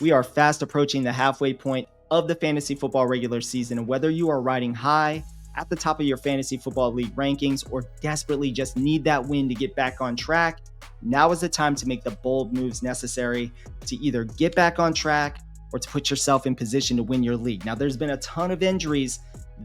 We are fast approaching the halfway point of the fantasy football regular season, and whether you are riding high at the top of your fantasy football league rankings or desperately just need that win to get back on track, now is the time to make the bold moves necessary to either get back on track or to put yourself in position to win your league. Now, there's been a ton of injuries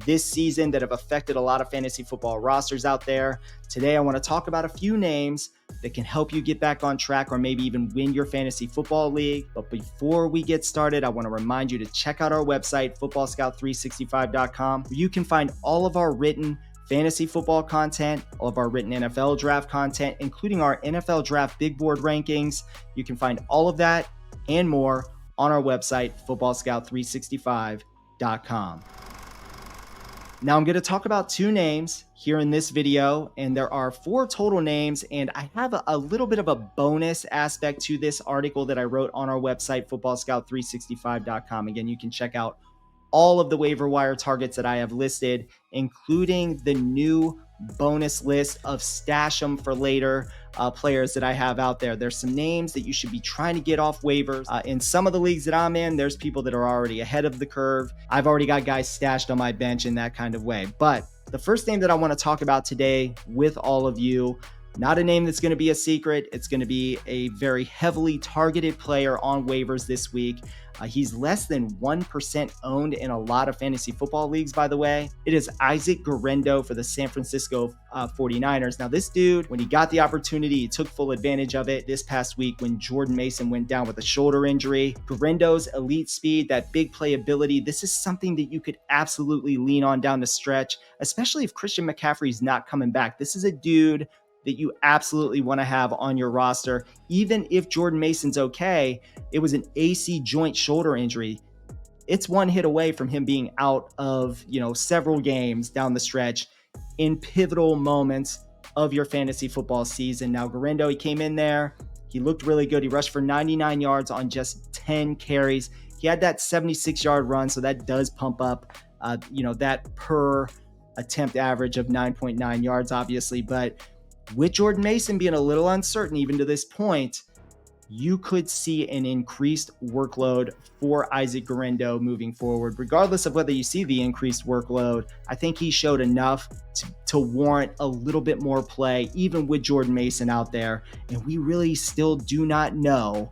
this season that have affected a lot of fantasy football rosters out there. Today, I want to talk about a few names that can help you get back on track or maybe even win your fantasy football league. But before we get started, I want to remind you to check out our website, footballscout365.com, where you can find all of our written fantasy football content, all of our written NFL draft content, including our NFL draft big board rankings. You can find all of that and more on our website, footballscout365.com. Now I'm going to talk about two names here in this video, and there are 4 total names, and I have a little bit of a bonus aspect to this article that I wrote on our website, footballscout365.com. Again, you can check out all of the waiver wire targets that I have listed, including the new bonus list of stash them for later players that I have out there. There's some names that you should be trying to get off waivers. In some of the leagues that I'm in, there's people that are already ahead of the curve. I've already got guys stashed on my bench in that kind of way. But the first name that I want to talk about today with all of you, not a name that's going to be a secret. It's going to be a very heavily targeted player on waivers this week. He's less than 1% owned in a lot of fantasy football leagues, by the way. It is Isaac Guerendo for the San Francisco 49ers. Now, this dude, when he got the opportunity, he took full advantage of it this past week when Jordan Mason went down with a shoulder injury. Guerendo's elite speed, that big playability, this is something that you could absolutely lean on down the stretch, especially if Christian McCaffrey's not coming back. This is a dude that you absolutely want to have on your roster. Even if Jordan Mason's okay, it was an AC joint shoulder injury. It's one hit away from him being out of, several games down the stretch in pivotal moments of your fantasy football season. Now, Guerendo, he came in there. He looked really good. He rushed for 99 yards on just 10 carries. He had that 76-yard run, so that does pump up, that per attempt average of 9.9 yards, obviously. But with Jordan Mason being a little uncertain even to this point, you could see an increased workload for Isaac Guerendo moving forward. Regardless of whether you see the increased workload, I think he showed enough to warrant a little bit more play, even with Jordan Mason out there. And we really still do not know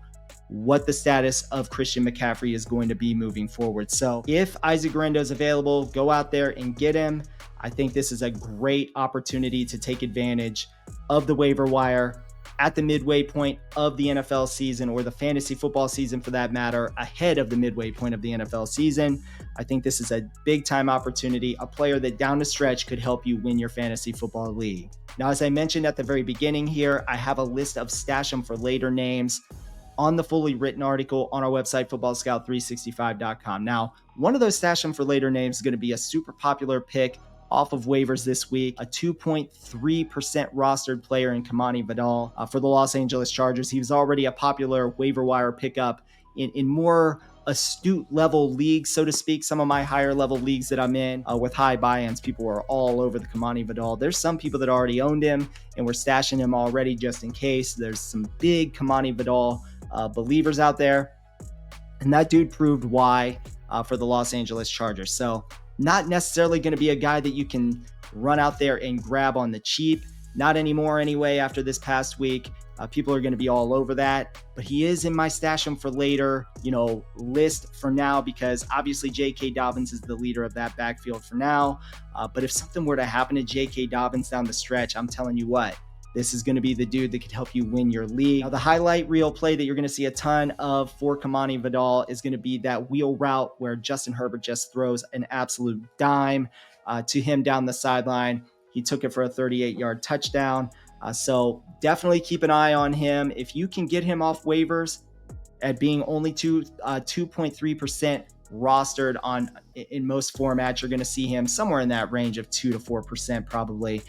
what the status of Christian McCaffrey is going to be moving forward. So if Isaac Guerendo is available, go out there and get him. I think this is a great opportunity to take advantage of the waiver wire at the midway point of the NFL season, or the fantasy football season for that matter, ahead of the midway point of the NFL season. I think this is a big time opportunity, a player that down the stretch could help you win your fantasy football league. Now, as I mentioned at the very beginning here, I have a list of stash them for later names on the fully written article on our website, footballscout365.com. Now, one of those stash them for later names is going to be a super popular pick off of waivers this week, a 2.3% rostered player in Kimani Vidal for the Los Angeles Chargers. He was already a popular waiver wire pickup in more astute level leagues, so to speak. Some of my higher level leagues that I'm in with high buy-ins, people are all over the Kimani Vidal. There's some people that already owned him and were stashing him already just in case. There's some big Kimani Vidal believers out there, and that dude proved why for the Los Angeles Chargers. So not necessarily going to be a guy that you can run out there and grab on the cheap. Not anymore anyway after this past week. People are going to be all over that. But he is in my stash him for later, list for now, because obviously J.K. Dobbins is the leader of that backfield for now. But if something were to happen to J.K. Dobbins down the stretch, I'm telling you what, this is going to be the dude that could help you win your league. Now, the highlight reel play that you're going to see a ton of for Kimani Vidal is going to be that wheel route where Justin Herbert just throws an absolute dime to him down the sideline. He took it for a 38-yard touchdown. So definitely keep an eye on him. If you can get him off waivers at being only 2.3% rostered in most formats, you're going to see him somewhere in that range of 2 to 4% probably.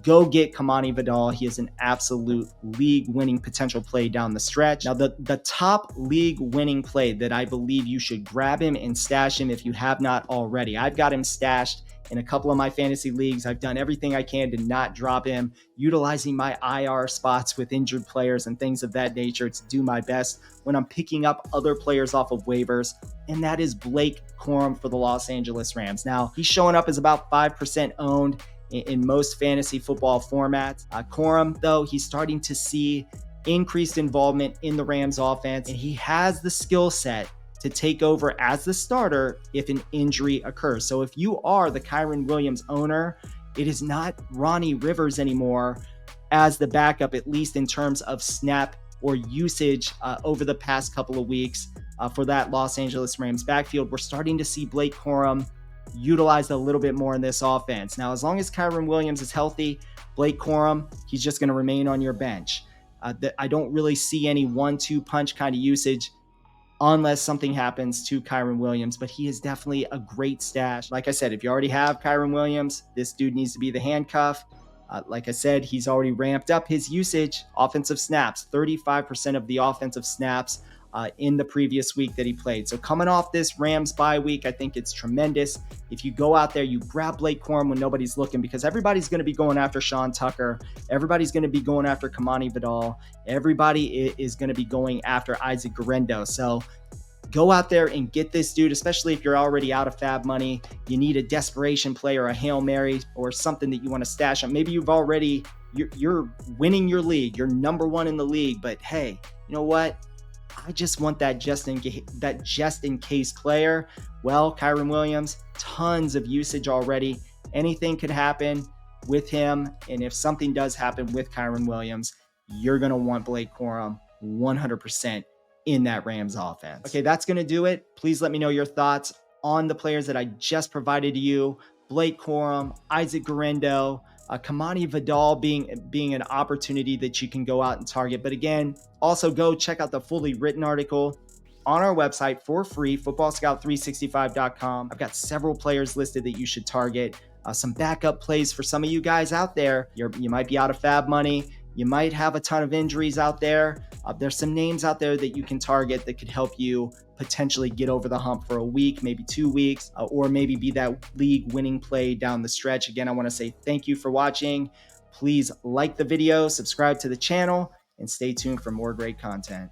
go get Kimani Vidal. He is an absolute league-winning potential play down the stretch. Now, the top league-winning play that I believe you should grab him and stash him if you have not already. I've got him stashed in a couple of my fantasy leagues. I've done everything I can to not drop him, utilizing my IR spots with injured players and things of that nature to do my best when I'm picking up other players off of waivers, and that is Blake Corum for the Los Angeles Rams. Now, he's showing up as about 5% owned in most fantasy football formats. Corum, though, he's starting to see increased involvement in the Rams offense, and he has the skill set to take over as the starter if an injury occurs. So if you are the Kyren Williams owner, it is not Ronnie Rivers anymore as the backup, at least in terms of snap or usage over the past couple of weeks for that Los Angeles Rams backfield. We're starting to see Blake Corum utilized a little bit more in this offense. Now, as long as Kyren Williams is healthy, Blake Corum, he's just going to remain on your bench. I don't really see any 1-2 punch kind of usage unless something happens to Kyren Williams, but he is definitely a great stash. Like I said, if you already have Kyren Williams, this dude needs to be the handcuff. Like I said, he's already ramped up his usage, offensive snaps, 35% of the offensive snaps in the previous week that he played. So coming off this Rams bye week, I think it's tremendous. If you go out there, you grab Blake Corum when nobody's looking, because everybody's going to be going after Sean Tucker. Everybody's going to be going after Kimani Vidal. Everybody is going to be going after Isaac Guerendo. So go out there and get this dude, especially if you're already out of fab money. You need a desperation play or a Hail Mary or something that you want to stash on. Maybe you're winning your league. You're number one in the league, but hey, you know what? I just want that just in case player. Well, Kyren Williams, tons of usage already. Anything could happen with him. And if something does happen with Kyren Williams, you're going to want Blake Corum 100% in that Rams offense. Okay, that's going to do it. Please let me know your thoughts on the players that I just provided to you. Blake Corum, Isaac Guerendo, Kimani Vidal being an opportunity that you can go out and target. But again, also go check out the fully written article on our website for free, footballscout365.com. I've got several players listed that you should target. Some backup plays for some of you guys out there. You might be out of fab money. You might have a ton of injuries out there. There's some names out there that you can target that could help you potentially get over the hump for a week, maybe 2 weeks, or maybe be that league winning play down the stretch. Again, I want to say thank you for watching. Please like the video, subscribe to the channel, and stay tuned for more great content.